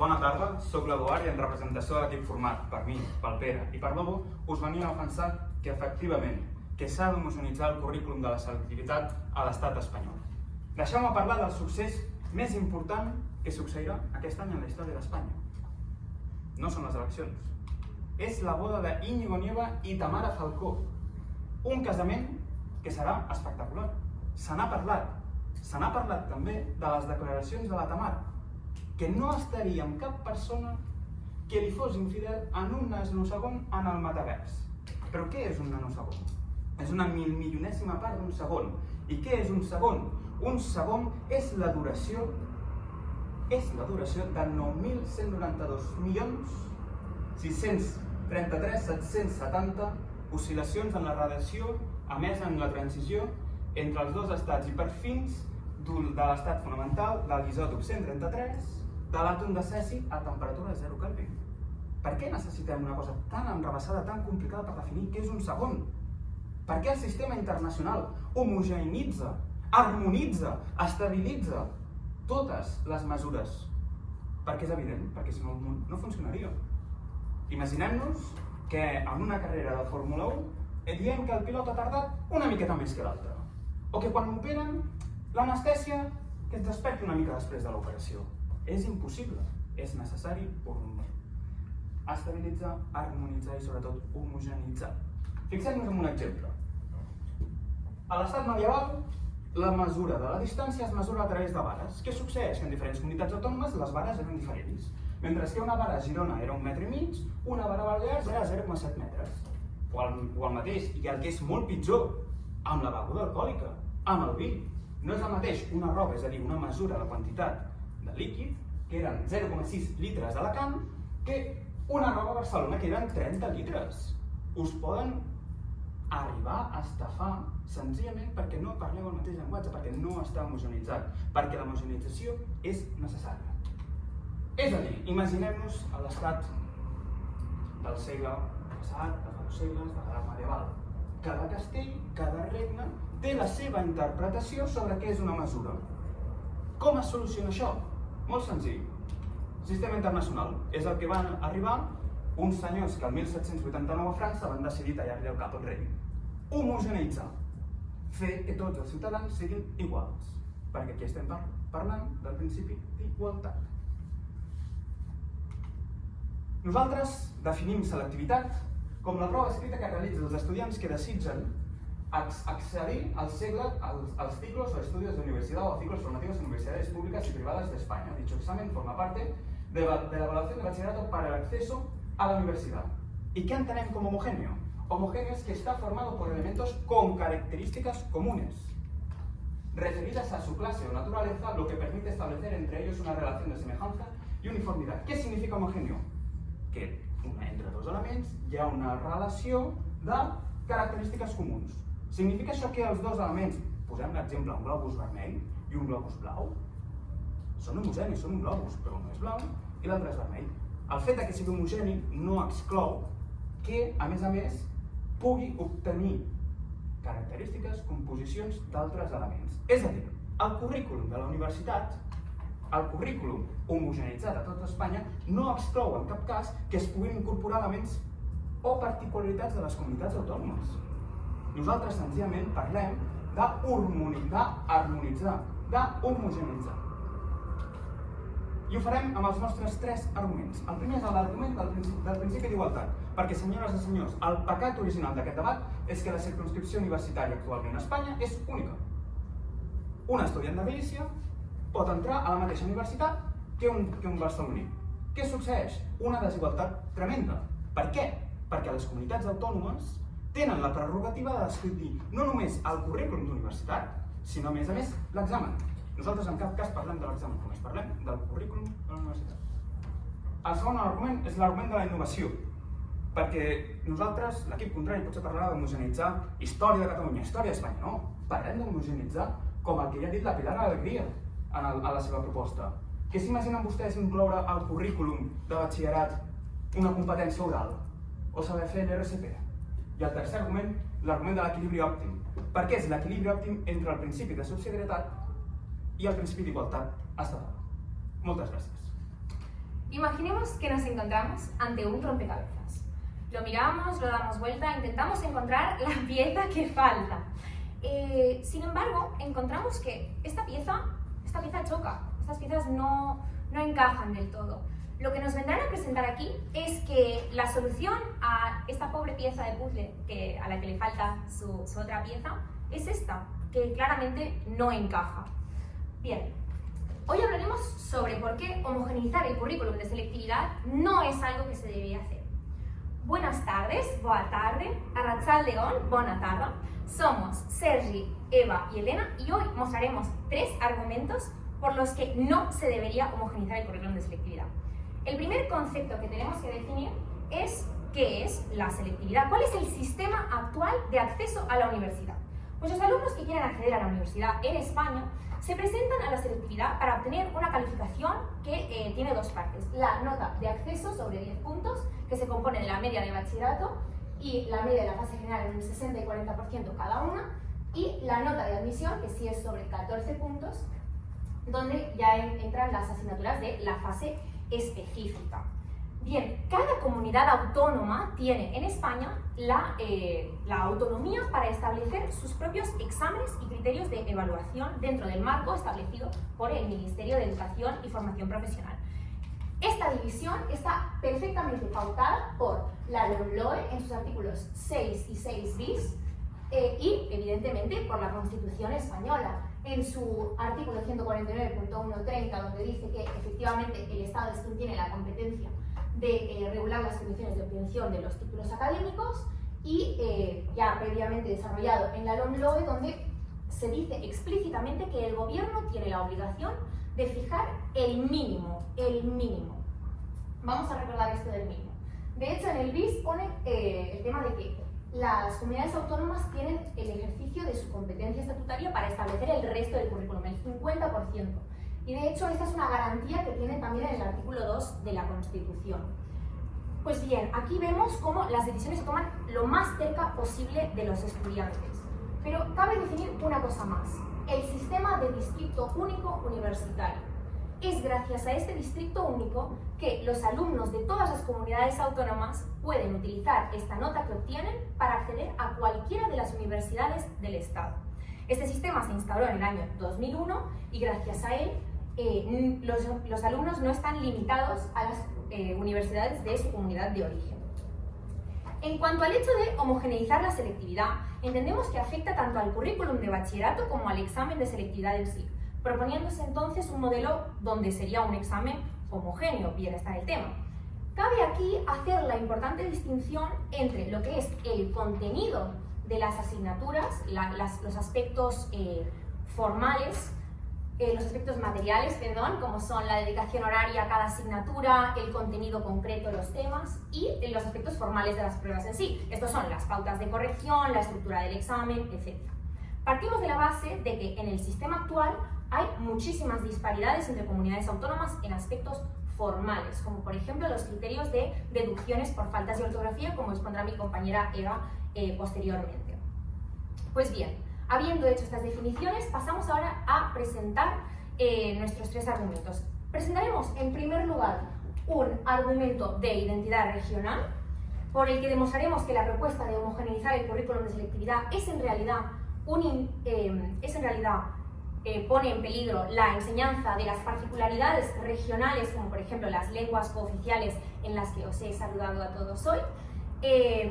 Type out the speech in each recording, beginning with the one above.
Bona tarda, soc l'Eduard i en representació de l'equip format per mi, pel Pere i per l'Obo us venia a defensar que efectivament s'ha d'homogeneïtzar el currículum de la selectivitat a l'estat espanyol. Deixeu-me parlar del succés més important que succeirà aquest any en la història d'Espanya. No són les eleccions. És la boda d'Íñigo Nieva i Tamara Falcó. Un casament que serà espectacular. Se n'ha parlat. Se n'ha parlat també de les declaracions de la Tamara, que no estaria amb cap persona que li fos infidel en un nanosegon en el metavers. Però què és un nanosegon? És una milionèsima part d'un segon. I què és un segon? Un segon és la duració de 9.192.633.770 oscil·lacions en la radiació emesa en la transició entre els dos estats i per fins de l'estat fonamental de l'isòtop 133 de l'àtom de cesi a temperatura 0 Kelvin. Per què necessitem una cosa tan enrevessada, tan complicada per definir què és un segon? Per què el sistema internacional homogeneïtza, harmonitza, estabilitza totes les mesures? Perquè és evident, perquè si no el món no funcionaria. Imaginem-nos que en una carrera de Fórmula 1 diem que el pilot ha tardat una miqueta més que l'altre. O que quan m'operen, l'anestèsia que ens desperti una mica després de l'operació. És impossible, és necessari estabilitzar, harmonitzar i sobretot homogeneïtzar. Fixem-nos en un exemple. A l'estat medieval, la mesura de la distància es mesura a través de vares. Què succeeix? Que en diferents comunitats autònomes les vares eren diferents. Mentre que una vara a Girona era 1,5 metres, una vara a Balears era 0,7 metres. O el mateix, i el que és molt pitjor, amb la beguda alcohòlica, amb el vi. No és el mateix una roba, és a dir, una mesura de quantitat de líquid, que eren 0,6 litres a Alacant, que una roba a Barcelona, que eren 30 litres. Us poden arribar a estafar senzillament perquè no parleu el mateix llenguatge, perquè no està homogeneïtzat, perquè l'homogeneïtzació és necessària. És a dir, imaginem-nos a l'estat del segle passat, de fa 2 segles, de l'edat medieval. Cada castell, cada regne, té la seva interpretació sobre què és una mesura. Com es soluciona això? Molt senzill. Sistema internacional. És el que van arribar uns senyors que el 1789 a França van decidir tallar-li el cap al rei. Homogeneïtzar. Fer que tots els ciutadans siguin iguals. Perquè aquí estem parlant del principi d'igualtat. Nosaltres definim selectivitat com la prova escrita que realitzen els estudiants que desitgen accedir als ciclos o estudios de universidad o ciclos formativos en universidades públicas y privadas de España. Dicho examen forma parte de la evaluación de bachillerato para el acceso a la universidad. ¿Y qué entendemos como homogéneo? Homogéneo es que está formado por elementos con características comunes, referidas a su clase o naturaleza, lo que permite establecer entre ellos una relación de semejanza y uniformidad. ¿Qué significa homogéneo? Que entre dos elements hi ha una relació de característiques comuns. Significa això que els dos elements, posem l'exemple, un globus vermell i un globus blau, són homogenis, són un globus, però un és blau i l'altre és vermell. El fet que sigui homogeni no exclou que, a més, pugui obtenir característiques, composicions d'altres elements. És a dir, el currículum de la universitat, el currículum homogeneïtzat a tota Espanya, no exclou en cap cas que es puguin incorporar elements o particularitats de les comunitats autònomes. Nosaltres senzillament parlem d'harmonitzar, d'homogeneïtzar. I ho farem amb els nostres 3 arguments. El primer és l'argument del principi d'igualtat, perquè, senyores i senyors, el pecat original d'aquest debat és que la circumscripció universitària actualment a Espanya és única. Un estudiant de Galícia pot entrar a la mateixa universitat que un barceloní. Què succeeix? Una desigualtat tremenda. Per què? Perquè les comunitats autònomes tenen la prerrogativa de decidir no només el currículum d'universitat, sinó, a més, l'examen. Nosaltres en cap cas parlem de l'examen, només parlem del currículum de la universitat. El segon argument és l'argument de la innovació, perquè nosaltres, l'equip contrari, potser parlarà d'homogeneïtzar història de Catalunya, història d'Espanya, no. Parlem d'homogeneïtzar com el que ja ha dit la Pilar Alegría a la seva proposta. Què s'imaginen vostès incloure al currículum de batxillerat una competència oral o saber fer l'RCP? I el tercer argument, l'argument de l'equilibri òptim. Per què és l'equilibri òptim entre el principi de subsidiarietat i el principi d'igualtat estatal? Moltes gràcies. Imaginemos que nos encontramos ante un rompecabezas. Lo miramos, lo damos vuelta, intentamos encontrar la pieza que falta. Sin embargo, encontramos que esta pieza choca. Estas piezas no encajan del todo. Lo que nos vendrán a presentar aquí es que la solución a esta pobre pieza de puzzle a la que le falta su otra pieza es esta, que claramente no encaja. Bien, hoy hablaremos sobre por qué homogeneizar el currículum de selectividad no es algo que se debía hacer. Buenas tardes, boa tarde, arratsaldeon, bona tarda. Somos Sergi, Eva y Elena y hoy mostraremos 3 argumentos por los que no se debería homogeneizar el currículum de selectividad. El primer concepto que tenemos que definir es qué es la selectividad, cuál es el sistema actual de acceso a la universidad. Pues los alumnos que quieren acceder a la universidad en España se presentan a la selectividad para obtener una calificación que tiene 2 partes. La nota de acceso sobre 10 puntos, que se compone de la media de bachillerato y la media de la fase general en un 60 y 40% cada una, y la nota de admisión, que sí es sobre 14 puntos, donde ya entran las asignaturas de la fase específica. Bien, cada comunidad autónoma tiene en España la autonomía para establecer sus propios exámenes y criterios de evaluación dentro del marco establecido por el Ministerio de Educación y Formación Profesional. Esta división está perfectamente pautada por la LOMLOE en sus artículos 6 y 6 bis y, evidentemente, por la Constitución española en su artículo 149.130, donde dice que efectivamente el Estado es quien tiene la competencia de regular las condiciones de obtención de los títulos académicos, y ya previamente desarrollado en la LOMLOE, donde se dice explícitamente que el gobierno tiene la obligación de fijar el mínimo. Vamos a recordar esto del mínimo. De hecho, en el BIS pone el tema de que las comunidades autónomas tienen el ejercicio de su competencia estatutaria para establecer el resto del currículum, el 50%. Y de hecho, esta es una garantía que tiene también en el artículo 2 de la Constitución. Pues bien, aquí vemos cómo las decisiones se toman lo más cerca posible de los estudiantes. Pero cabe definir una cosa más: el sistema de distrito único universitario. Es gracias a este distrito único que los alumnos de todas las comunidades autónomas pueden utilizar esta nota que obtienen para acceder a cualquiera de las universidades del Estado. Este sistema se instauró en el año 2001 y gracias a él los alumnos no están limitados a las universidades de su comunidad de origen. En cuanto al hecho de homogeneizar la selectividad, entendemos que afecta tanto al currículum de bachillerato como al examen de selectividad en sí, proponiéndose entonces un modelo donde sería un examen homogéneo, bien está el tema. Cabe aquí hacer la importante distinción entre lo que es el contenido de las asignaturas, los aspectos formales, los aspectos materiales, como son la dedicación horaria a cada asignatura, el contenido concreto de los temas, y los aspectos formales de las pruebas en sí. Estos son las pautas de corrección, la estructura del examen, etc. Partimos de la base de que en el sistema actual hay muchísimas disparidades entre comunidades autónomas en aspectos formales, como por ejemplo los criterios de deducciones por faltas de ortografía, como expondrá mi compañera Eva posteriormente. Pues bien, habiendo hecho estas definiciones, pasamos ahora a presentar nuestros 3 argumentos. Presentaremos en primer lugar un argumento de identidad regional, por el que demostraremos que la propuesta de homogeneizar el currículum de selectividad pone en peligro la enseñanza de las particularidades regionales, como por ejemplo las lenguas cooficiales en las que os he saludado a todos hoy.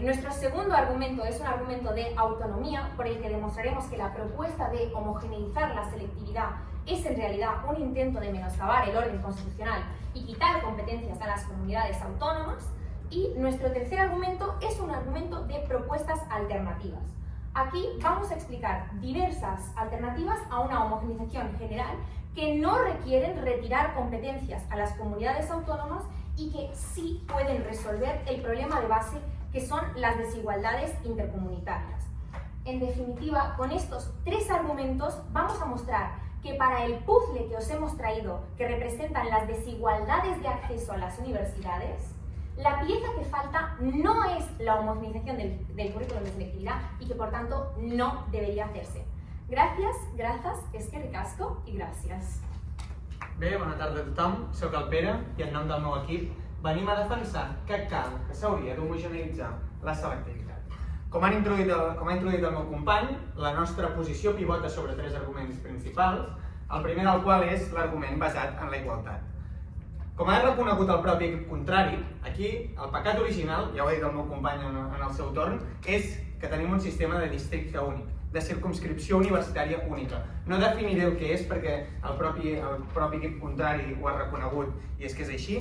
Nuestro segundo argumento es un argumento de autonomía, por el que demostraremos que la propuesta de homogeneizar la selectividad es en realidad un intento de menoscabar el orden constitucional y quitar competencias a las comunidades autónomas. Y nuestro tercer argumento es un argumento de propuestas alternativas. Aquí vamos a explicar diversas alternativas a una homogenización general que no requieren retirar competencias a las comunidades autónomas y que sí pueden resolver el problema de base, que son las desigualdades intercomunitarias. En definitiva, con estos 3 argumentos vamos a mostrar que para el puzzle que os hemos traído, que representan las desigualdades de acceso a las universidades, la pieza que falta no es la homogeneización del currículum de selectividad y que por tanto no debería hacerse. Gracias, eskerrik asko y gracias. Bé, bona tarda a tothom. Soc el Pere i en nom del meu equip venim a defensar que s'hauria d'homogeneïtzar la selectivitat. Com ha introduït el meu company, la nostra posició pivota sobre 3 arguments principals, el primer del qual és l'argument basat en la igualtat. Com ha reconegut el propi equip contrari, aquí el pecat original, ja ho ha dit el meu company en el seu torn, és que tenim un sistema de districte únic, de circumscripció universitària única. No definiré el que és perquè el propi equip contrari ho ha reconegut i és que és així,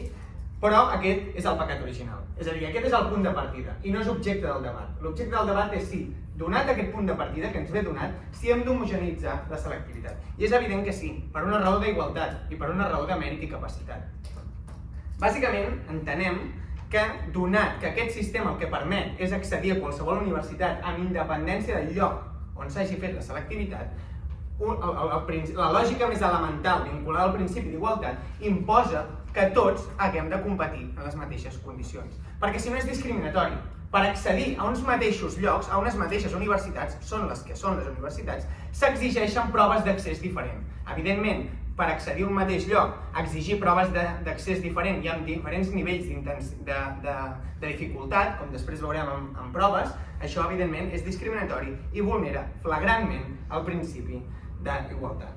però aquest és el pecat original. És a dir, aquest és el punt de partida i no és objecte del debat. L'objecte del debat és si, donat aquest punt de partida que ens ve donat, si hem d'homogeneïtzar la selectivitat. I és evident que sí, per una raó d'igualtat i per una raó de mèrit i capacitat. Bàsicament, entenem que, donat que aquest sistema el que permet és accedir a qualsevol universitat amb independència del lloc on s'hagi fet la selectivitat, la lògica més elemental vinculada al principi d'igualtat imposa que tots haguem de competir en les mateixes condicions. Perquè si no és discriminatori, per accedir a uns mateixos llocs, a unes mateixes universitats, són les que són les universitats, s'exigeixen proves d'accés diferent. Evidentment, per accedir a un mateix lloc, exigir proves d'accés diferent i amb diferents nivells de dificultat, com després veurem en proves, això evidentment és discriminatori i vulnera flagrantment el principi d'igualtat.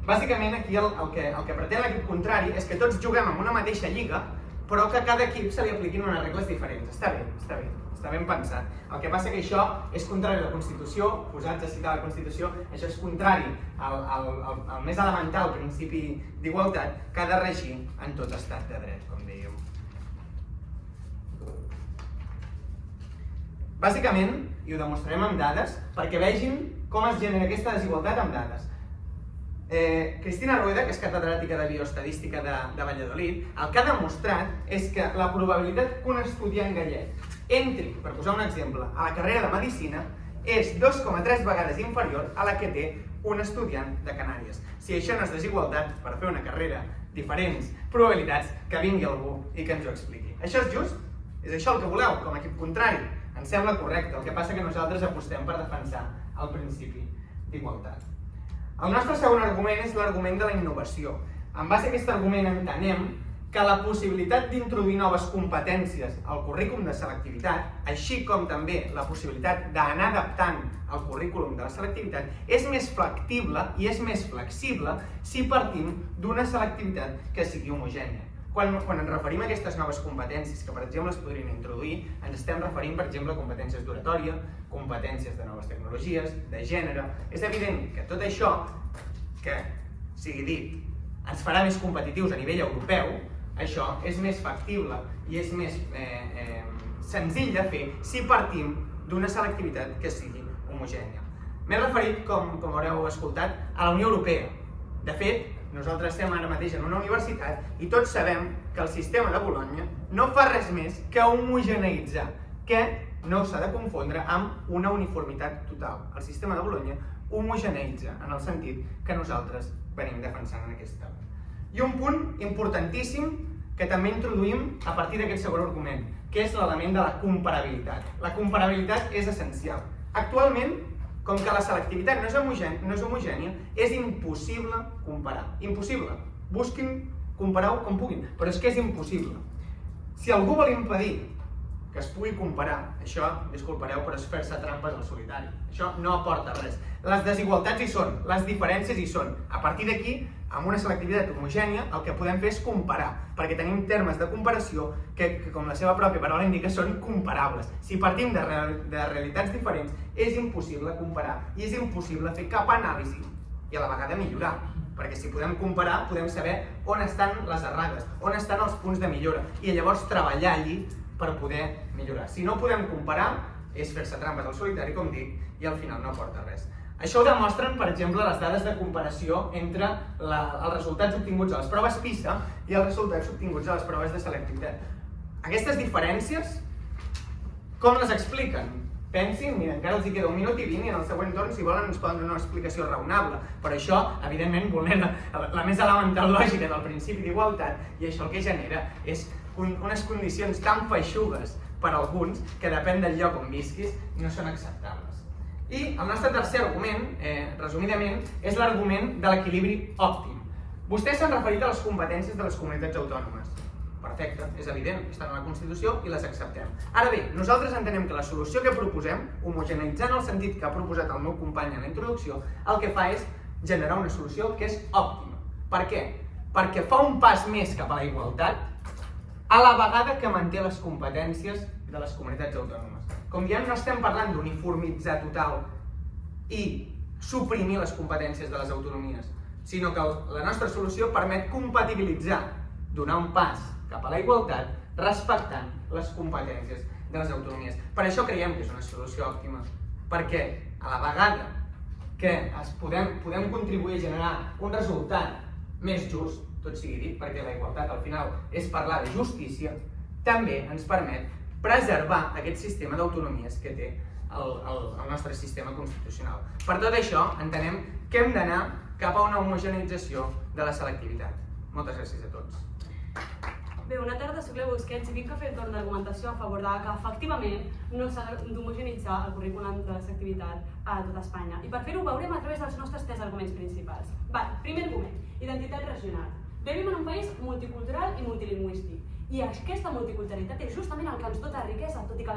Bàsicament aquí el que pretén l'equip contrari és que tots juguem en una mateixa lliga, però que a cada equip se li apliquin unes regles diferents. Està ben pensat. El que passa que això és contrari a la Constitució, posats a citar la Constitució, això és contrari al més elemental principi d'igualtat que ha de regir en tot estat de dret, com dèiem. Bàsicament, i ho demostrarem amb dades, perquè vegin com es genera aquesta desigualtat amb dades. Cristina Rueda, que és catedràtica de bioestadística de Valladolid, el que ha demostrat és que la probabilitat que un estudiant gallec entri, per posar un exemple, a la carrera de Medicina és 2,3 vegades inferior a la que té un estudiant de Canàries. Si això no és desigualtat, per fer una carrera diferents probabilitats, que vingui algú i que ens ho expliqui. Això és just? És això el que voleu, com a equip contrari? Ens sembla correcte, el que passa que nosaltres apostem per defensar el principi d'igualtat. El nostre segon argument és l'argument de la innovació. En base a aquest argument entenem que la possibilitat d'introduir noves competències al currículum de selectivitat, així com també la possibilitat d'anar adaptant el currículum de la selectivitat, és més factible i és més flexible si partim d'una selectivitat que sigui homogènia. Quan ens referim a aquestes noves competències que, per exemple, es podrien introduir, ens estem referint, per exemple, a competències d'oratòria, competències de noves tecnologies, de gènere. És evident que tot això, que sigui dit, ens farà més competitius a nivell europeu, això és més factible i és més senzill de fer si partim d'una selectivitat que sigui homogènia. M'he referit, com haureu escoltat, a la Unió Europea. De fet, nosaltres estem ara mateix en una universitat i tots sabem que el sistema de Bolonya no fa res més que homogeneïtzar, que no s'ha de confondre amb una uniformitat total. El sistema de Bolonya homogeneïtza en el sentit que nosaltres venim defensant en aquest debat. I un punt importantíssim que també introduïm a partir d'aquest segon argument, que és l'element de la comparabilitat. La comparabilitat és essencial. Actualment, com que la selectivitat no és homogènia, és impossible comparar. Impossible. Busquin, compareu com puguin, però és que és impossible. Si algú vol impedir que es pugui comparar, això, disculpareu, però és fer-se trampes al solitari. Això no aporta res. Les desigualtats hi són, les diferències hi són. A partir d'aquí, amb una selectivitat homogènia, el que podem fer és comparar, perquè tenim termes de comparació que, com la seva pròpia paraula indica, són comparables. Si partim de realitats diferents, és impossible comparar i és impossible fer cap anàlisi i a la vegada millorar. Perquè si podem comparar, podem saber on estan les errades, on estan els punts de millora i llavors treballar allí per poder millorar. Si no podem comparar, és fer-se trampes al solitari, com dic, i al final no aporta res. Això ho demostren, per exemple, les dades de comparació entre els resultats obtinguts a les proves PISA i els resultats obtinguts a les proves de selectivitat. Aquestes diferències, com les expliquen? Pensin, mira, encara els hi queda 1 minut i 20 i en el següent torn, si volen, ens poden donar una explicació raonable. Però això, evidentment, vulnera la més elemental lògica del principi d'igualtat i això el que genera és unes condicions tan feixugues per a alguns que depèn del lloc on visquis no són acceptables. I el nostre tercer argument, resumidament, és l'argument de l'equilibri òptim. Vostès s'han referit a les competències de les comunitats autònomes. Perfecte, és evident, estan a la Constitució i les acceptem. Ara bé, nosaltres entenem que la solució que proposem, homogeneïtzant el sentit que ha proposat el meu company en la introducció, el que fa és generar una solució que és òptima. Per què? Perquè fa un pas més cap a la igualtat a la vegada que manté les competències de les comunitats autònomes. Com diem, no estem parlant d'uniformitzar total i suprimir les competències de les autonomies, sinó que la nostra solució permet compatibilitzar, donar un pas cap a la igualtat respectant les competències de les autonomies. Per això creiem que és una solució òptima, perquè a la vegada que podem contribuir a generar un resultat més just, tot sigui dit, perquè la igualtat al final és parlar de justícia, també ens permet preservar aquest sistema d'autonomies que té el nostre sistema constitucional. Per tot això, entenem que hem d'anar cap a una homogeneïtzació de la selectivitat. Moltes gràcies a tots. Bé, bona tarda, soc la Busquets i vinc a fer el torn d'argumentació a favor que efectivament no s'ha d'homogeneïtzar el currículum de la selectivitat a tot Espanya. I per fer-ho ho veurem a través dels nostres tres arguments principals. Primer argument, identitat regional. Vivim en un país multicultural i multilingüístic. I aquesta multiculturalitat és justament el que ens dota de riquesa, tot i que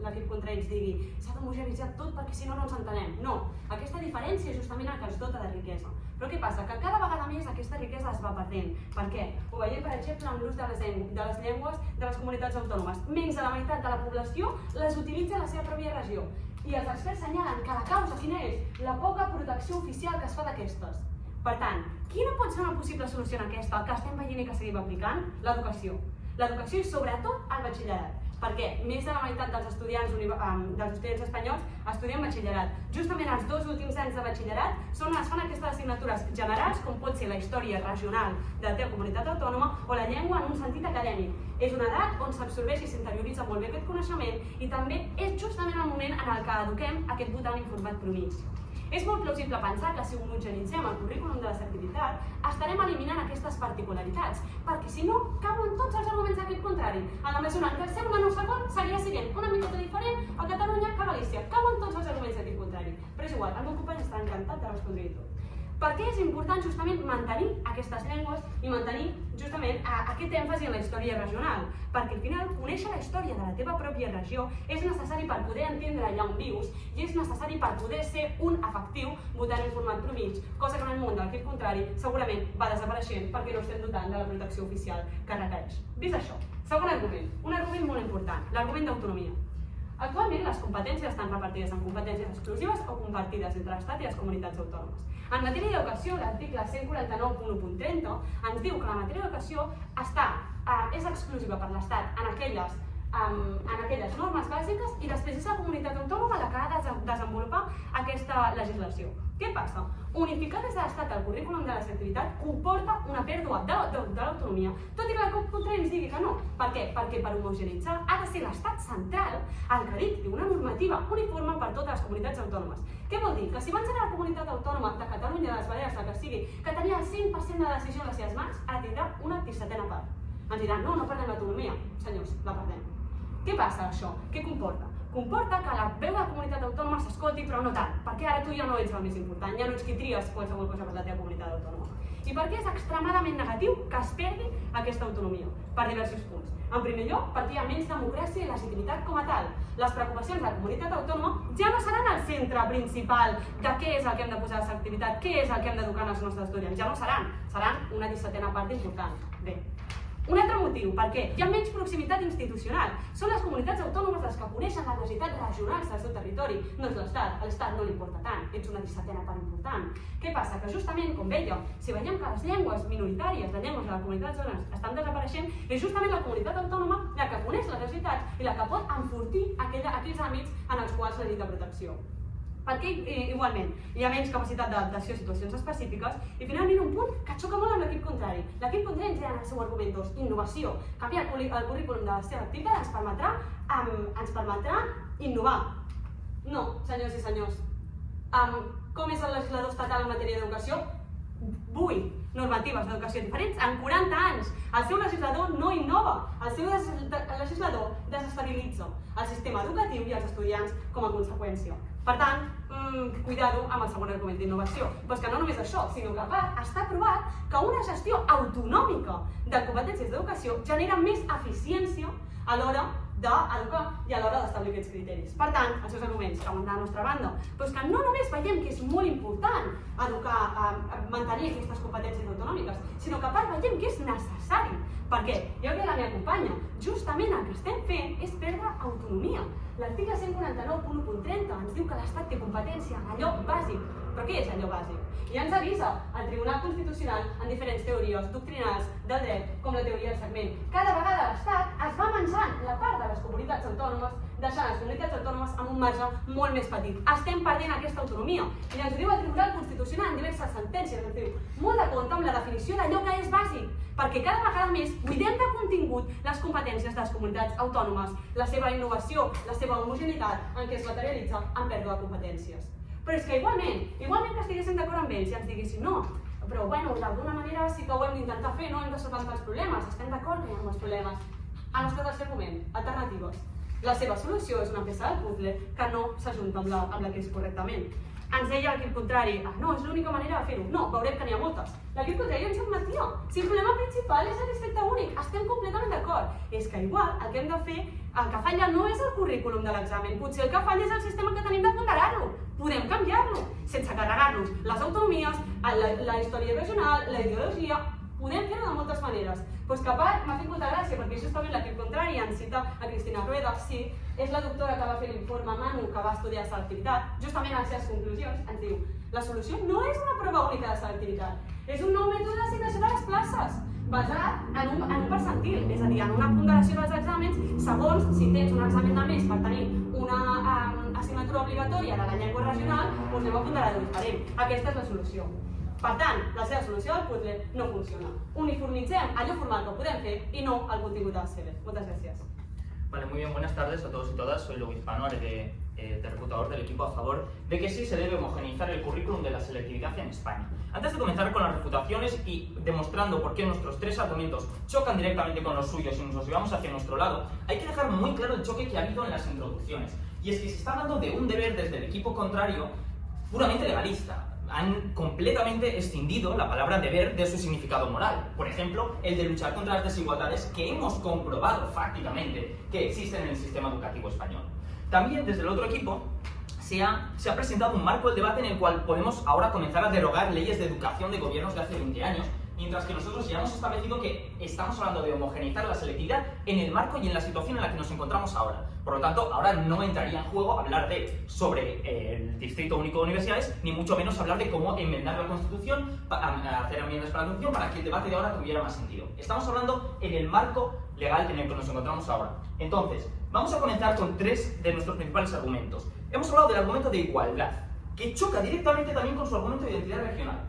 l'equip contra ells digui s'ha d'homogeneïtzar tot perquè si no no ens entenem. No, aquesta diferència és justament el que ens dota de riquesa. Però què passa? Que cada vegada més aquesta riquesa es va perdent. Per què? Ho veiem, per exemple, amb l'ús de les llengües de les comunitats autònomes. Menys de la meitat de la població les utilitza a la seva pròpia regió. I els experts senyalen que la causa quina és? La poca protecció oficial que es fa d'aquestes. Per tant, quina pot ser una possible solució en aquesta, que estem veient i que seguim aplicant? L'educació. L'educació i sobretot el batxillerat, perquè més de la meitat dels estudiants espanyols estudien batxillerat. Justament els 2 últims anys de batxillerat són on es fan aquestes assignatures generals, com pot ser la història regional de la teva comunitat autònoma o la llengua en un sentit acadèmic. És una edat on s'absorbeix i s'interioritza molt bé aquest coneixement i també és justament el moment en el que eduquem aquest votant informat promís. És molt plausible pensar que si homogenitzem el currículum de la selectivitat estarem eliminant aquestes particularitats, perquè si no, cauen tots els arguments d'aquest contrari. En la mesura en què el seu menú segon seguia sent una miqueta diferent a Catalunya que a Galícia. Cauen tots els arguments d'aquest contrari. Però és igual, el meu company està encantat de respondre-hi tot. Per què és important justament mantenir aquestes llengües i mantenir justament aquest èmfasi en la història regional? Perquè al final conèixer la història de la teva pròpia regió és necessari per poder entendre allà on vius i és necessari per poder ser un efectiu votant informat promig, cosa que en el món del que contrari segurament va desapareixent perquè no estem dotant de la protecció oficial que requereix. Vist això, segon argument, un argument molt important, l'argument d'autonomia. Actualment les competències estan repartides en competències exclusives o compartides entre l'Estat i les comunitats autònomes. En matèria d'educació, l'article 149.1.30 ens diu que la matèria d'educació és exclusiva per l'Estat en aquelles normes bàsiques i després és la comunitat autònoma la que ha de desenvolupar aquesta legislació. Què passa? Unificar des de l'Estat el currículum de la selectivitat comporta una pèrdua de l'autonomia, tot i que la contrari ens digui que no. Per què? Perquè per homogeneïtzar ha de ser l'Estat central el que dicti una normativa uniforme per totes les comunitats autònomes. Què vol dir? Que si abans era la comunitat autònoma de Catalunya, de les Balears, la que sigui, que tenia el 100% de la decisió a les seves mans, ara tindrà una 17a part. Ens diran, no perdem l'autonomia. Senyors, la perdem. Què passa això? Què comporta? Comporta que la veu de la comunitat autònoma s'escolti, però no tant, perquè ara tu ja no ets el més important, ja no ets qui tries qualsevol cosa per la teva comunitat autònoma. I per què és extremadament negatiu que es perdi aquesta autonomia? Per diversos punts. En primer lloc, perquè hi ha menys democràcia i legitimitat com a tal. Les preocupacions de la comunitat autònoma ja no seran el centre principal de què és el que hem de posar a la selectivitat, què és el que hem d'educar als nostres estudiants. Ja no seran una 17a part important. Bé. Un altre motiu, per què? Hi ha menys proximitat institucional. Són les comunitats autònomes les que coneixen les necessitats regionals del seu territori, no és l'Estat. A l'Estat no li importa tant, ets una 17a part important. Què passa? Que justament, com dèiem, si veiem que les llengües minoritàries, les llengües de la comunitat autònoma estan desapareixent, és justament la comunitat autònoma la que coneix les necessitats i la que pot enfortir aquells àmbits en els quals necessita protecció. Perquè, igualment, hi ha menys capacitat d'adaptació a situacions específiques i finalment un punt que xoca molt amb l'equip contrari. L'equip contrari ens deia en el seu argument 2, innovació. Canviar el currículum de la seva activitat ens permetrà innovar. No, senyors i senyors. Com és el legislador estatal en matèria d'educació? 8 normatives d'educació diferents en 40 anys. El seu legislador no innova, el seu legislador desestabilitza el sistema educatiu i els estudiants com a conseqüència. Per tant, cuidado amb el segon argument d'innovació. Però és que no només això, sinó que a part està provat que una gestió autonòmica de competències d'educació genera més eficiència a l'hora d'educar i a l'hora d'establir aquests criteris. Per tant, els seus arguments cauen de la nostra banda, però és que no només veiem que és molt important educar, mantenir aquestes competències autonòmiques, sinó que a part veiem que és necessari. Per què? Ja ho deia la meva companya, justament el que estem fent és perdre autonomia. L'article 149.1.30 ens diu que l'Estat té competència en allò bàsic. Però què és allò bàsic? I ens avisa el Tribunal Constitucional en diferents teories doctrinals del dret, com la teoria del segment. Cada vegada l'Estat es va menjant la part de les comunitats autònomes, deixant les comunitats autònomes amb un marge molt més petit. Estem perdent aquesta autonomia. I ens ho diu el Tribunal Constitucional en diverses sentències. Ens diu, molt de compte amb la definició d'allò que és bàsic, perquè cada vegada més buidem de contingut les competències de les comunitats autònomes, la seva innovació, la seva homogeneïtat, en què es materialitza en pèrdua de competències. Però és que igualment que estiguéssim d'acord amb ells i ens diguessin no, però bueno, d'alguna manera sí que ho hem d'intentar fer, no hem de solventar els problemes, estem d'acord que hi ha molts problemes. El nostre tercer moment, alternatives. La seva solució és una peça del puzzle que no s'ajunta amb la que és correctament. Ens deia l'equip contrari, no, és l'única manera de fer-ho. No, veurem que n'hi ha moltes. L'equip contrari ens admetia. Si el problema principal és el districte únic, estem completament d'acord. És que igual el que hem de fer, el que falla no és el currículum de l'examen, potser el que falla és el sistema que tenim de ponderar-lo. Podem canviar-lo, sense carregar-nos les autonomies, la història regional, la ideologia, podem fer-ho de moltes maneres. Però és que a part m'ha fet molta gràcia perquè justament l'equip contrari ens cita a Cristina Rueda, sí, és la doctora que va fer l'informe Manu, que va estudiar selectivitat, justament a les seves conclusions ens diu la solució no és una prova única de selectivitat, és un nou mètode d'assignació de les places, basat en un percentil, és a dir, en una ponderació dels exàmens segons si tens un examen de més per tenir una assignatura obligatòria de la llengua regional, doncs anem a ponderar-ho diferent. Aquesta és la solució. Per tant, la seva solució del puzzle no funciona. Uniformitzem allò formal que podem fer y no el contingut del CV. Moltes gràcies. Vale, muy bien, buenas tardes a todos y todas. Soy Lugo Hispano, de refutador del equipo a favor de que sí se debe homogeneizar el currículum de la selectividad en España. Antes de comenzar con las refutaciones y demostrando por qué nuestros tres argumentos chocan directamente con los suyos y nos los llevamos hacia nuestro lado, hay que dejar muy claro el choque que ha habido en las introducciones. Y es que se está hablando de un deber desde el equipo contrario puramente legalista. Han completamente escindido la palabra deber de su significado moral. Por ejemplo, el de luchar contra las desigualdades que hemos comprobado fácticamente que existen en el sistema educativo español. También desde el otro equipo se ha presentado un marco del debate en el cual podemos ahora comenzar a derogar leyes de educación de gobiernos de hace 20 años, mientras que nosotros ya hemos establecido que estamos hablando de homogeneizar la selectividad en el marco y en la situación en la que nos encontramos ahora. Por lo tanto, ahora no entraría en juego hablar sobre el Distrito Único de Universidades, ni mucho menos hablar de cómo enmendar la Constitución, hacer enmiendas para la Constitución, para que el debate de ahora tuviera más sentido. Estamos hablando en el marco legal en el que nos encontramos ahora. Entonces, vamos a comenzar con tres de nuestros principales argumentos. Hemos hablado del argumento de igualdad, que choca directamente también con su argumento de identidad regional.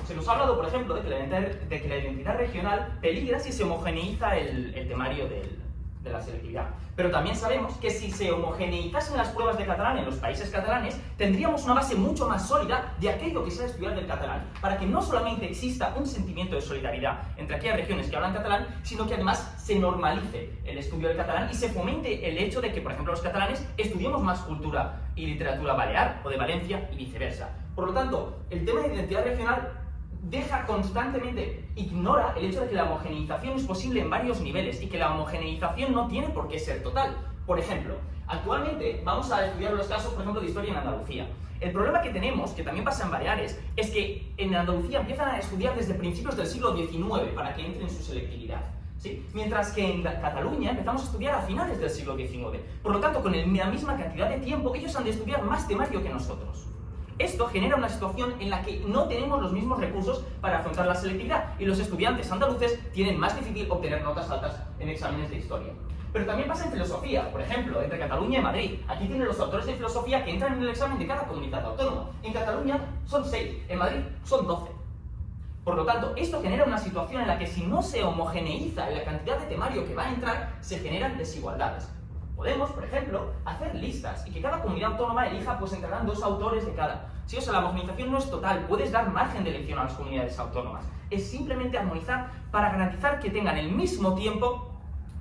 Se nos ha hablado, por ejemplo, de que la identidad regional peligra si se homogeneiza el temario de la selectividad. Pero también sabemos que si se homogeneizasen las pruebas de catalán en los países catalanes, tendríamos una base mucho más sólida de aquello que se ha de estudiar del catalán, para que no solamente exista un sentimiento de solidaridad entre aquellas regiones que hablan catalán, sino que además se normalice el estudio del catalán y se fomente el hecho de que, por ejemplo, los catalanes estudiemos más cultura y literatura balear o de Valencia y viceversa. Por lo tanto, el tema de identidad regional ignora el hecho de que la homogeneización es posible en varios niveles y que la homogeneización no tiene por qué ser total. Por ejemplo, actualmente vamos a estudiar los casos, por ejemplo, de historia en Andalucía. El problema que tenemos, que también pasa en Baleares, es que en Andalucía empiezan a estudiar desde principios del siglo XIX para que entre en su selectividad, ¿sí? Mientras que en Cataluña empezamos a estudiar a finales del siglo XIX. Por lo tanto, con la misma cantidad de tiempo, ellos han de estudiar más temario que nosotros. Esto genera una situación en la que no tenemos los mismos recursos para afrontar la selectividad y los estudiantes andaluces tienen más difícil obtener notas altas en exámenes de historia. Pero también pasa en filosofía, por ejemplo, entre Cataluña y Madrid. Aquí tienen los autores de filosofía que entran en el examen de cada comunidad autónoma. En Cataluña son 6, en Madrid son 12. Por lo tanto, esto genera una situación en la que si no se homogeneiza la cantidad de temario que va a entrar, se generan desigualdades. Podemos, por ejemplo, hacer listas y que cada comunidad autónoma elija, pues entrarán 2 autores de cada. Sí, o sea, la homogeneización no es total, puedes dar margen de elección a las comunidades autónomas. Es simplemente armonizar para garantizar que tengan el mismo tiempo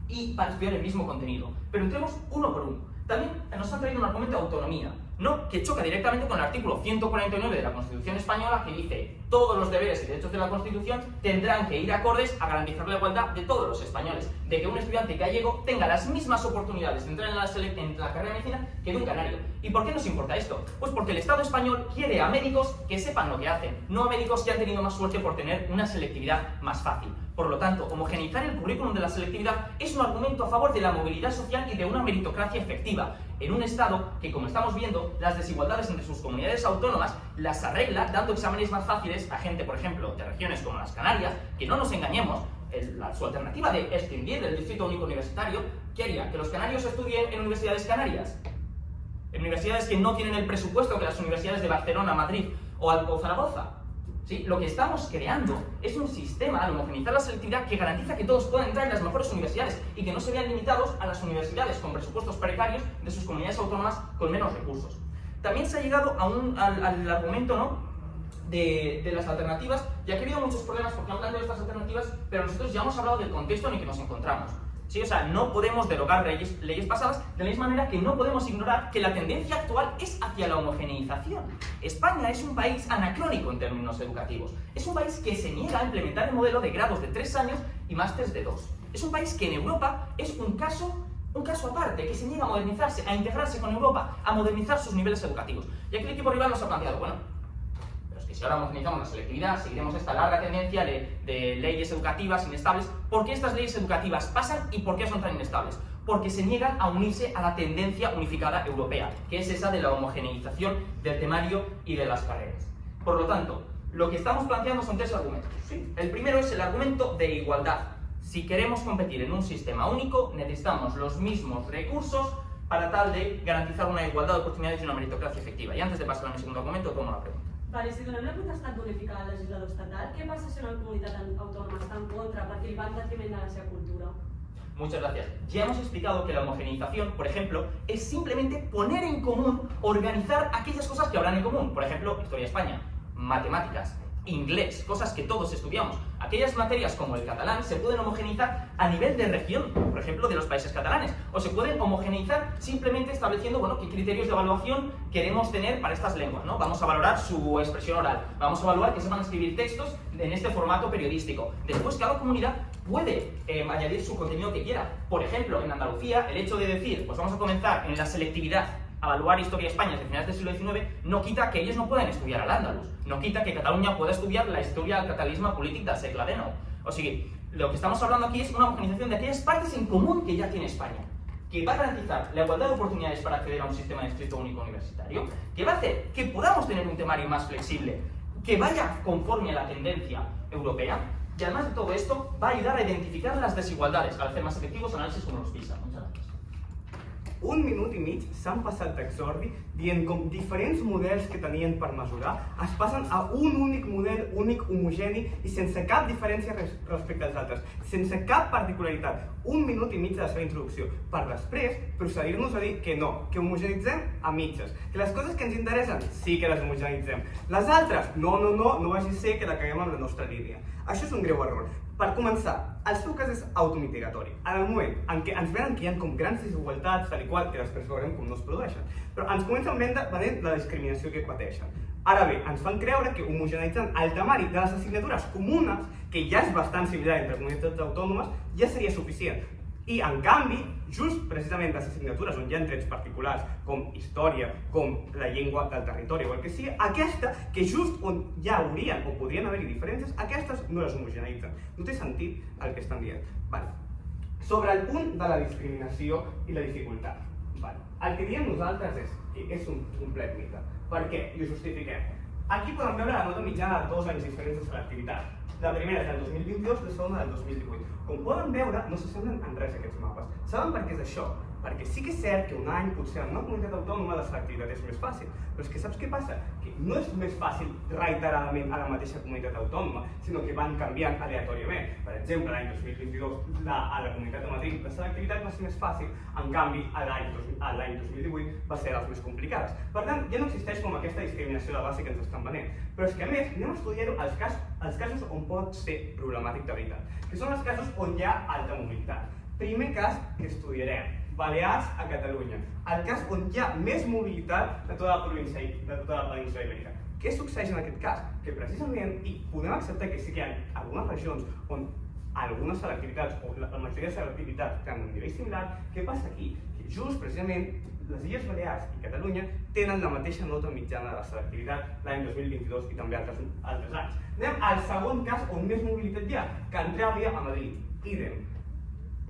y para estudiar el mismo contenido. Pero entremos uno por uno. También nos han traído un argumento de autonomía. No, que choca directamente con el artículo 149 de la Constitución española, que dice: todos los deberes y derechos de la Constitución tendrán que ir acordes a garantizar la igualdad de todos los españoles, de que un estudiante gallego tenga las mismas oportunidades de entrar en la carrera de medicina que de un canario. ¿Y por qué nos importa esto? Pues porque el Estado español quiere a médicos que sepan lo que hacen, no a médicos que han tenido más suerte por tener una selectividad más fácil. Por lo tanto, homogeneizar el currículum de la selectividad es un argumento a favor de la movilidad social y de una meritocracia efectiva, en un Estado que, como estamos viendo, las desigualdades entre sus comunidades autónomas las arregla dando exámenes más fáciles a gente, por ejemplo, de regiones como las Canarias, que no nos engañemos, su alternativa de extinguir el Distrito Único Universitario, ¿qué haría? ¿Que los canarios estudien en universidades canarias? ¿En universidades que no tienen el presupuesto que las universidades de Barcelona, Madrid o Zaragoza? ¿Sí? Lo que estamos creando es un sistema, al homogeneizar la selectividad, que garantiza que todos puedan entrar en las mejores universidades y que no se vean limitados a las universidades con presupuestos precarios de sus comunidades autónomas con menos recursos. También se ha llegado al argumento, ¿no?, de las alternativas, y aquí ha habido muchos problemas porque hablan de estas alternativas, pero nosotros ya hemos hablado del contexto en el que nos encontramos. ¿Sí? O sea, no podemos derogar leyes pasadas, de la misma manera que no podemos ignorar que la tendencia actual es hacia la homogeneización. España es un país anacrónico en términos educativos. Es un país que se niega a implementar el modelo de grados de 3 años y másteres de 2. Es un país que en Europa es un caso aparte, que se niega a modernizarse, a integrarse con Europa, a modernizar sus niveles educativos. Y aquí el equipo rival nos ha planteado, bueno, si ahora homogeneizamos la selectividad, seguiremos esta larga tendencia de leyes educativas inestables. ¿Por qué estas leyes educativas pasan y por qué son tan inestables? Porque se niegan a unirse a la tendencia unificada europea, que es esa de la homogeneización del temario y de las carreras. Por lo tanto, lo que estamos planteando son 3 argumentos. ¿Sí? El primero es el argumento de igualdad. Si queremos competir en un sistema único, necesitamos los mismos recursos para tal de garantizar una igualdad de oportunidades y una meritocracia efectiva. Y antes de pasar a mi segundo argumento, tomo la pregunta. Vale, si donem la potestat d'unificar el legislador estatal, què passa si una comunitat autònoma està en contra perquè li va en detriment de la seva cultura? Muchas gracias. Ya hemos explicado que la homogeneización, por ejemplo, es simplemente poner en común, organizar aquellas cosas que habrán en común. Por ejemplo, Historia de España, matemáticas, inglés, cosas que todos estudiamos. Aquellas materias como el catalán se pueden homogeneizar a nivel de región, por ejemplo, de los países catalanes, o se pueden homogeneizar simplemente estableciendo, bueno, qué criterios de evaluación queremos tener para estas lenguas, ¿no? Vamos a valorar su expresión oral, vamos a evaluar que sepan escribir textos en este formato periodístico. Después, cada comunidad puede añadir su contenido que quiera. Por ejemplo, en Andalucía, el hecho de decir, pues vamos a comenzar en la selectividad a evaluar Historia de España desde finales del siglo XIX, no quita que ellos no puedan estudiar al andaluz, no quita que Catalunya pueda estudiar la historia del catalanisme polític del segle XIX. O sigui, lo que estamos hablando aquí es una homogenización de aquellas partes en común que ya tiene España, que va a garantizar la igualdad de oportunidades para acceder a un sistema de distrito único universitario, que va a hacer que podamos tener un temario más flexible, que vaya conforme a la tendencia europea, y además de todo esto, va a ayudar a identificar las desigualdades, al hacer más efectivos análisis como los PISA. Muchas gracias. 1 minut i mig s'han passat d'exordi dient com diferents models que tenien per mesurar es passen a un únic model, únic, homogeni i sense cap diferència respecte als altres, sense cap particularitat. 1 minut i mig de la seva introducció, per després procedir-nos a dir que no, que homogenitzem a mitges, que les coses que ens interessen sí que les homogenitzem, les altres no vagi a ser que la caguem amb la nostra línia. Això és un greu error. Per començar, el seu cas és automitigatori. En el moment en què ens venen que hi ha com grans desigualtats, tal i qual, que després veurem com no es produeixen, però ens comencen venent la discriminació que pateixen. Ara bé, ens fan creure que homogeneitzant el temari de les assignatures comunes, que ja és bastant similar entre comunitats autònomes, ja seria suficient. I, en canvi, just precisament les assignatures on hi ha trets particulars, com història, com la llengua del territori o el que sigui, aquesta, que just on ja haurien o podrien haver-hi diferències, aquestes no les homogenitzen. No té sentit el que estan dient. Sobre el punt de la discriminació i la dificultat. El que diem nosaltres és que és un complet mite. Per què? I ho justifiquem. Aquí podem veure la nota mitjana de 2 anys diferents de selectivitat. La primera és del 2022, la segona del 2018. Com poden veure, no s'assemblen en res aquests mapes. Saben per què és això? Perquè sí que és cert que un any potser en una comunitat autònoma la selectivitat és més fàcil, però és que saps què passa? Que no és més fàcil reiteradament a la mateixa comunitat autònoma, sinó que van canviant aleatòriament. Per exemple, l'any 2022 a la comunitat de Madrid la selectivitat va ser més fàcil, en canvi l'any 2018 va ser de les més complicades. Per tant, ja no existeix com aquesta discriminació de base que ens estan venent. Però és que a més, anem a estudiar-ho els casos on pot ser problemàtic de veritat, que són els casos on hi ha alta mobilitat. Primer cas que estudiarem, Balears a Catalunya, el cas on hi ha més mobilitat de tota la península ibèrica. Què succeeix en aquest cas? Que precisament, i podem acceptar que sí que hi ha algunes regions on algunes selectivitats, o la majoria de selectivitats tenen un nivell similar, què passa aquí? Que just precisament les Illes Balears i Catalunya tenen la mateixa nota mitjana de la selectivitat l'any 2022 i també altres anys. Anem al segon cas on més mobilitat hi ha, Cantàbria a Madrid, idem.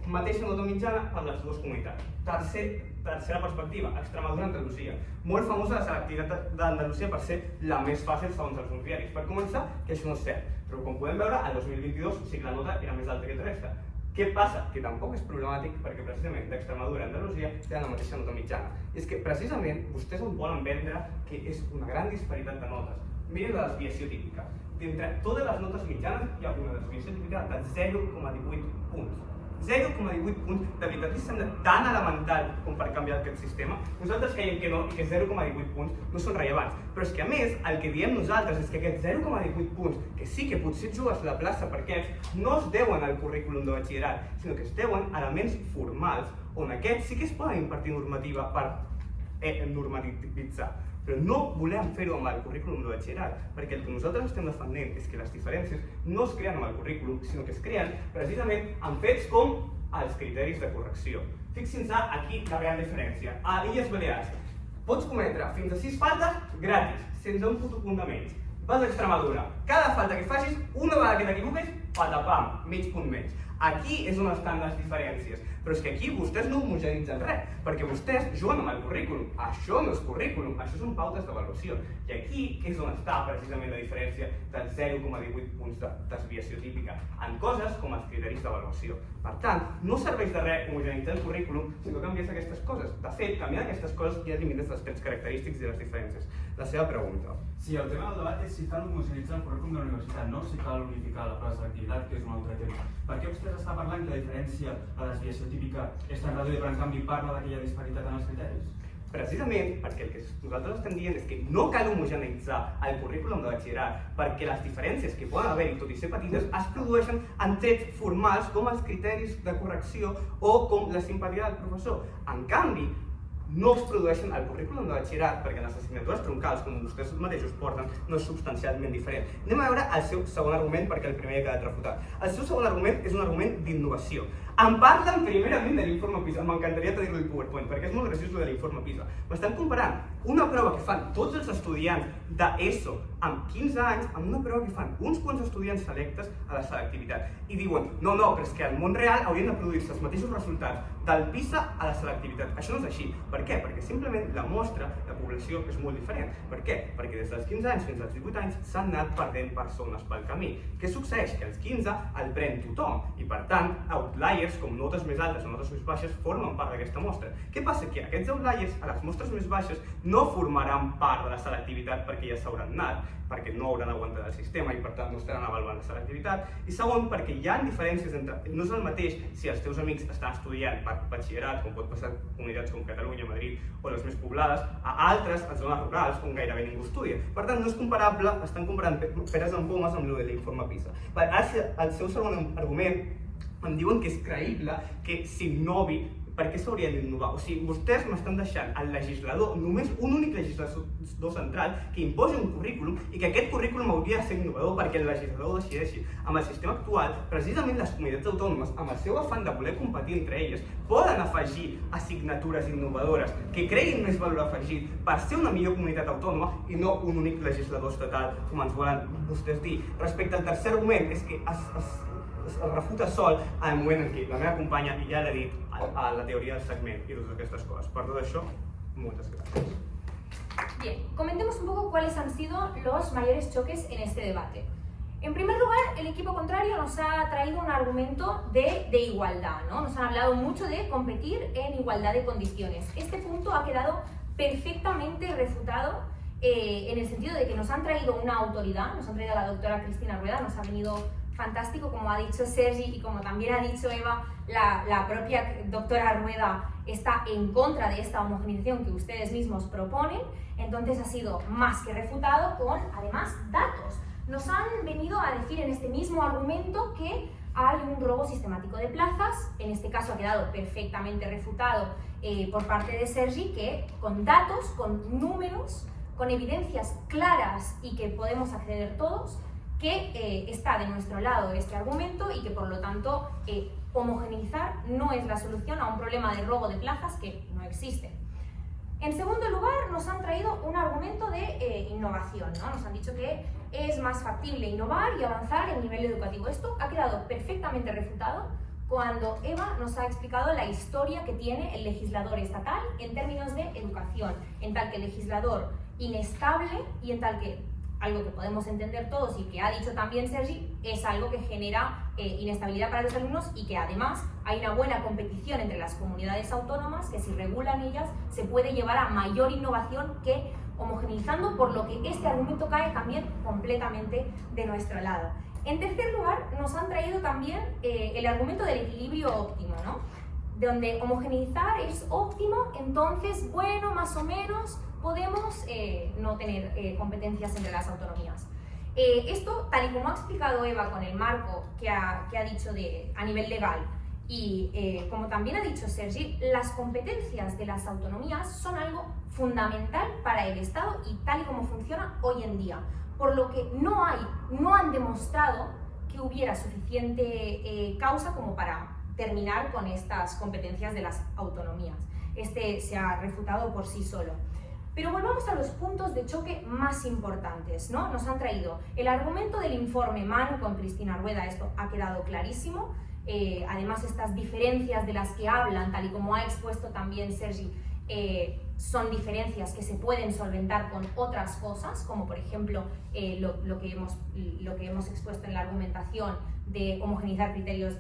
Mateixa nota mitjana per les dues comunitats. Tercera perspectiva, Extremadura, Andalusia. Molt famosa la selectivitat d'Andalusia per ser la més fàcil segons els diaris. Per començar, que això no és cert, però com podem veure, el 2022 sí que la nota era més alta que la resta. Què passa? Que tampoc és problemàtic perquè precisament d'Extremadura a Andalusia tenen la mateixa nota mitjana. I és que precisament vostès em volen vendre que és una gran disparitat de notes. Miren la desviació típica. D'entre totes les notes mitjanes hi ha una desviació típica de 0,18 punts. 0,18 punts, de veritat li sembla tan elemental com per canviar aquest sistema? Nosaltres creiem que no, i que 0,18 punts no són rellevants. Però és que a més, el que diem nosaltres és que aquests 0,18 punts, que sí que potser et jugues la plaça per aquests, no es deuen al currículum de batxillerat, sinó que es deuen a elements formals, on aquests sí que es poden impartir normativa per normativitzar. Però no volem fer-ho amb el currículum de batxillerat, perquè el que nosaltres estem defendent és que les diferències no es creen amb el currículum, sinó que es creen precisament amb fets com els criteris de correcció. Fixin-se aquí la gran diferència. A Illes Balears pots cometre fins a 6 faltes gratis, sense un puto punt de menys. Vas a Extremadura, cada falta que facis, una vegada que t'equivoques, patapam, mig punt menys. Aquí és on estan les diferències. Però és que aquí vostès no homogenitzen res, perquè vostès juguen amb el currículum. Això no és currículum, això són pautes d'avaluació. I aquí és on està precisament la diferència del 0,18 punts de desviació típica, en coses com els criteris d'avaluació. Per tant, no serveix de res homogenitzar el currículum si no canvies aquestes coses. De fet, canviant aquestes coses ja elimines els trets característics i les diferències. La seva pregunta. Sí, el tema del debat és si cal homogenitzar el currículum de la universitat, no si cal unificar la plaça d'activitat, que és un altre tema. Per què vostè està parlant que la diferència a la desviació típica és tan reduïda, però en canvi parla d'aquella disparitat en els criteris? Precisament perquè el que nosaltres estem dient és que no cal homogeneitzar el currículum de batxillerat, perquè les diferències que poden haver-hi, tot i ser petites, es produeixen en trets formals com els criteris de correcció o com la simpatia del professor. En canvi, no es produeixen al currículum de batxillerat perquè les assignatures troncals, com vostès mateixos porten, no és substancialment diferent. Anem a veure el seu segon argument perquè el primer ha quedat refutat. El seu segon argument és un argument d'innovació. Em parlen primerament de l'informe PISA, m'encantaria tenir-lo el PowerPoint perquè és molt graciós de l'informe PISA. M'estan comparant una prova que fan tots els estudiants d'ESO amb 15 anys amb una prova que fan uns quants estudiants selectes a la selectivitat. I diuen, no, però és que al món real haurien de produir-se els mateixos resultats del PISA a la selectivitat. Això no és així. Per què? Perquè simplement la mostra, la població és molt diferent. Per què? Perquè des dels 15 anys fins als 18 anys s'han anat perdent persones pel camí. Què succeeix? Que als 15 el pren tothom i per tant outliers com notes més altes o notes més baixes formen part d'aquesta mostra. Què passa? Que aquests outliers a les mostres més baixes no formaran part de la selectivitat perquè ja s'hauran anat, perquè no hauran aguantat el sistema i per tant no estaran avaluant la selectivitat. I segon, perquè hi ha diferències entre... No és el mateix si els teus amics estan estudiant batxillerat, com pot passar en comunitats com Catalunya, Madrid o les més poblades, a altres, a zones rurals, on gairebé ningú estudia. Per tant, no és comparable, estan comparant peres amb pomes amb l'informe PISA. Ara, el seu segon argument em diuen que és creïble que s'innovi. Per què s'hauria d'innovar? O sigui, vostès m'estan deixant al legislador, només un únic legislador central, que imposi un currículum i que aquest currículum hauria de ser innovador perquè el legislador decideixi. Amb el sistema actual, precisament les comunitats autònomes, amb el seu afany de voler competir entre elles, poden afegir assignatures innovadores que creïn més valor afegit per ser una millor comunitat autònoma i no un únic legislador estatal, com ens volen vostès dir. Respecte al tercer argument, és que es refuta sol al moment en què la meva companya ja l'ha dit a la teoria del segment y todas estas cosas. Por todo eso, muchas gracias. Bien, comentemos un poco cuáles han sido los mayores choques en este debate. En primer lugar, el equipo contrario nos ha traído un argumento de igualdad, ¿no? Nos han hablado mucho de competir en igualdad de condiciones. Este punto ha quedado perfectamente refutado en el sentido de que nos han traído una autoridad, nos han traído a la doctora Cristina Rueda, nos ha venido fantástico, como ha dicho Sergi y como también ha dicho Eva, la propia doctora Rueda está en contra de esta homogeneización que ustedes mismos proponen, entonces ha sido más que refutado con, además, datos. Nos han venido a decir en este mismo argumento que hay un robo sistemático de plazas. En este caso ha quedado perfectamente refutado por parte de Sergi, que con datos, con números, con evidencias claras y que podemos acceder todos, que está de nuestro lado este argumento y que por lo tanto homogeneizar no es la solución a un problema de robo de plazas que no existe. En segundo lugar, nos han traído un argumento de innovación, ¿no? Nos han dicho que es más factible innovar y avanzar en nivel educativo. Esto ha quedado perfectamente refutado cuando Eva nos ha explicado la historia que tiene el legislador estatal en términos de educación, en tal que el legislador inestable y en tal que algo que podemos entender todos y que ha dicho también Sergi, es algo que genera inestabilidad para los alumnos y que además hay una buena competición entre las comunidades autónomas que si regulan ellas se puede llevar a mayor innovación que homogeneizando, por lo que este argumento cae también completamente de nuestro lado. En tercer lugar, nos han traído también el argumento del equilibrio óptimo, ¿no? Donde homogeneizar es óptimo, entonces, bueno, más o menos podemos no tener competencias entre las autonomías. Esto, tal y como ha explicado Eva con el marco que ha dicho a nivel legal y como también ha dicho Sergi, las competencias de las autonomías son algo fundamental para el Estado y tal y como funciona hoy en día, por lo que no han demostrado que hubiera suficiente causa como para terminar con estas competencias de las autonomías. Este se ha refutado por sí solo. Pero volvamos a los puntos de choque más importantes, ¿no? Nos han traído el argumento del informe Manu con Cristina Rueda, esto ha quedado clarísimo. Además, estas diferencias de las que hablan, tal y como ha expuesto también Sergi, son diferencias que se pueden solventar con otras cosas, como por ejemplo lo que hemos expuesto en la argumentación de homogeneizar criterios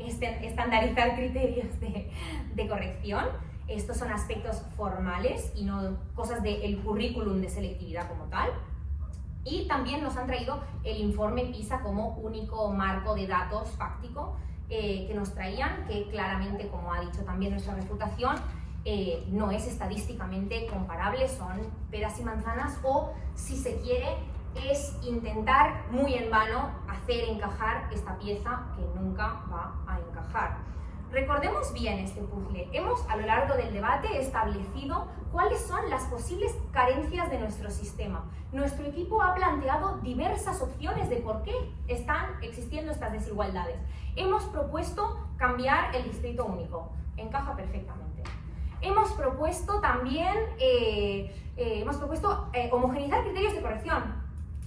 estandarizar criterios de corrección. Estos son aspectos formales y no cosas del currículum de selectividad como tal. Y también nos han traído el informe PISA como único marco de datos fáctico que nos traían, que claramente, como ha dicho también nuestra refutación, no es estadísticamente comparable, son peras y manzanas, o si se quiere, es intentar muy en vano hacer encajar esta pieza que nunca va a encajar. Recordemos bien este puzzle. Hemos a lo largo del debate establecido cuáles son las posibles carencias de nuestro sistema. Nuestro equipo ha planteado diversas opciones de por qué están existiendo estas desigualdades. Hemos propuesto cambiar el distrito único, encaja perfectamente. Hemos propuesto también homogeneizar criterios de corrección,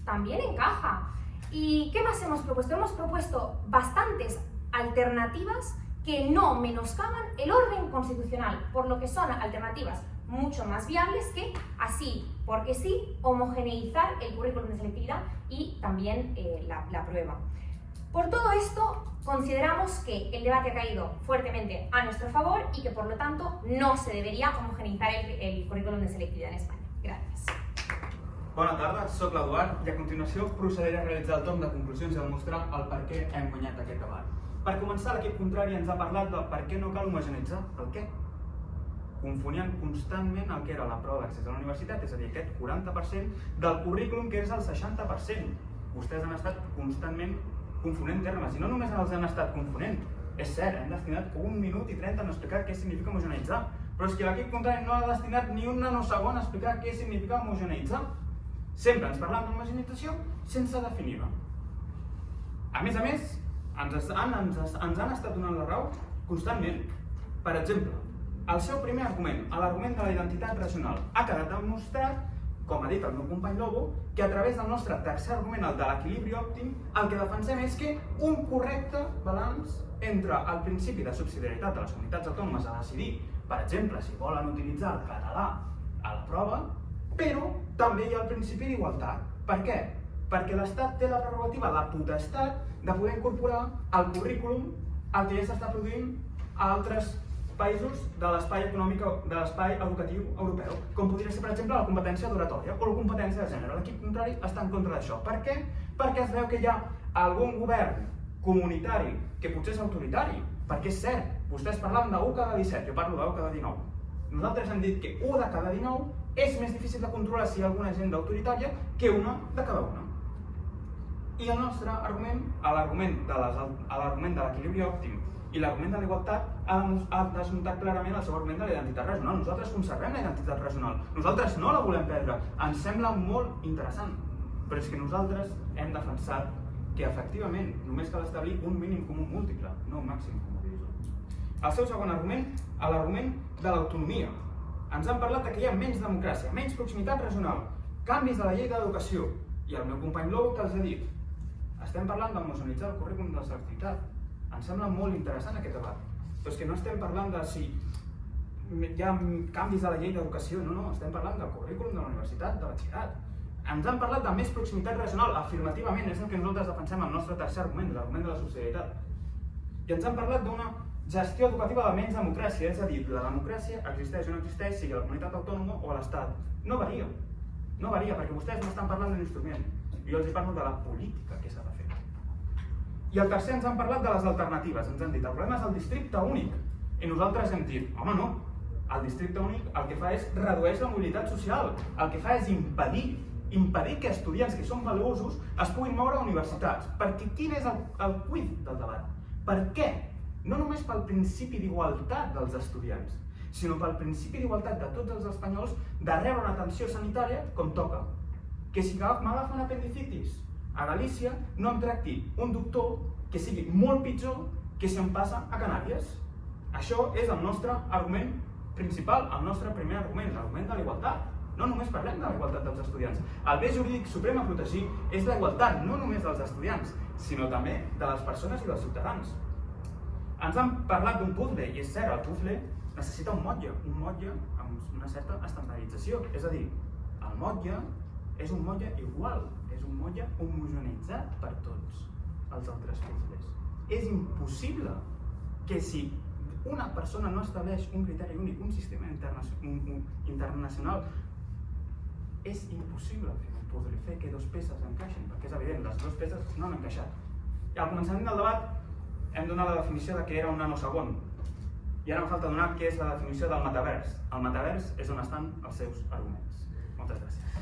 también encaja. ¿Y qué más hemos propuesto? Hemos propuesto bastantes alternativas que no menoscaban el orden constitucional, por lo que son alternativas mucho más viables que así, porque sí, homogeneizar el currículum de selectividad y también la prueba. Por todo esto, consideramos que el debate ha caído fuertemente a nuestro favor y que por lo tanto no se debería homogeneizar el currículum de selectividad en España. Gracias. Bona tarda, soc l'Eduard i a continuació procediré a realitzar el torn de conclusions i a mostrar el per què hem guanyat aquest debat. Per començar, l'equip contrari ens ha parlat de per què no cal homogeneïtzar el què. Confonien constantment el que era la prova d'accés a la universitat, és a dir, aquest 40% del currículum que és el 60%. Vostès han estat constantment confonent termes, i no només els han estat confonent. És cert, hem destinat 1 minut i 30 a explicar què significa homogeneïtzar, però és que l'equip contrari no ha destinat ni un nanosegon a explicar què significa homogeneïtzar. Sempre ens parlen d'homogeneïtzació sense definir-la. A més, ens han estat donant la raó constantment. Per exemple, el seu primer argument, l'argument de la identitat regional, ha quedat demostrat, com ha dit el meu company Lobo, que a través del nostre tercer argument, el de l'equilibri òptim, el que defensem és que un correcte balanç entre el principi de subsidiarietat de les comunitats autònomes a decidir, per exemple, si volen utilitzar el català a la prova, però també hi ha el principi d'igualtat. Per què? Perquè l'Estat té la prerrogativa, la potestat, de poder incorporar al currículum el que ja s'està produint a altres països de l'espai econòmic, de l'espai educatiu europeu, com podria ser, per exemple, la competència d'oratòria o la competència de gènere. L'equip contrari està en contra d'això. Per què? Perquè es veu que hi ha algun govern comunitari que potser és autoritari, perquè és cert, vostès parlen de 1 cada 17, jo parlo de 1 cada 19. Nosaltres hem dit que 1 de cada 19 és més difícil de controlar si hi ha alguna agenda autoritària que 1 de cada 1. I el nostre argument, l'argument de l'equilibri òptim i l'argument de la igualtat ha desmuntat clarament el seu argument de la identitat regional. Nosaltres conservem la identitat regional, nosaltres no la volem perdre, ens sembla molt interessant, però és que nosaltres hem defensat que efectivament només cal establir un mínim comú múltiple, no un màxim comú divisor. El seu segon argument, l'argument de l'autonomia. Ens han parlat que hi ha menys democràcia, menys proximitat regional, canvis de la llei d'educació, i el meu company Lobo que els ha dit, estem parlant d'homogeneïtzar el currículum de la selectivitat. Ens sembla molt interessant aquest debat, però és que no estem parlant de si hi ha canvis de la llei d'educació, no, estem parlant del currículum de la universitat, de batxillerat. Ens han parlat de més proximitat regional, afirmativament, és el que nosaltres defensem el nostre tercer argument, l'argument de la subsidiarietat. I ens han parlat d'una gestió educativa de menys democràcia, és a dir, la democràcia existeix o no existeix, sigui a la comunitat autònoma o a l'Estat. No varia, perquè vostès no estan parlant d'un instrument, jo els parlo de la política que s'ha de fer. I el tercer ens han parlat de les alternatives, ens han dit, el problema és el districte únic, i nosaltres hem dit, home no, el districte únic el que fa és redueix la mobilitat social, el que fa és impedir que estudiants que són valuosos es puguin moure a universitats, perquè quin és el quid del debat? Per què? No només pel principi d'igualtat dels estudiants, sinó pel principi d'igualtat de tots els espanyols de rebre una atenció sanitària com toca. Que si m'agafa una apendicitis a Galícia no em tracti un doctor que sigui molt pitjor que si em passa a Canàries. Això és el nostre argument principal, el nostre primer argument, l'argument de la igualtat. No només parlem de la igualtat dels estudiants. El bé jurídic suprem a protegir és la igualtat, no només dels estudiants, sinó també de les persones i dels ciutadans. Ens han parlat d'un puzzle, i és cert, el puzzle necessita un motlle amb una certa estandardització. És a dir, el motlle és un motlle igual, és un motlle homogeneïtzat per tots els altres puzzles. És impossible que si una persona no estableix un criteri únic, un sistema internacional, és impossible fer un puzzle, fer que dues peces encaixin, perquè és evident, les dues peces no han encaixat. I al començament del debat hem donat la definició de què era un nanosegon, i ara em falta donar què és la definició del metavers. El metavers és on estan els seus arguments. Moltes gràcies.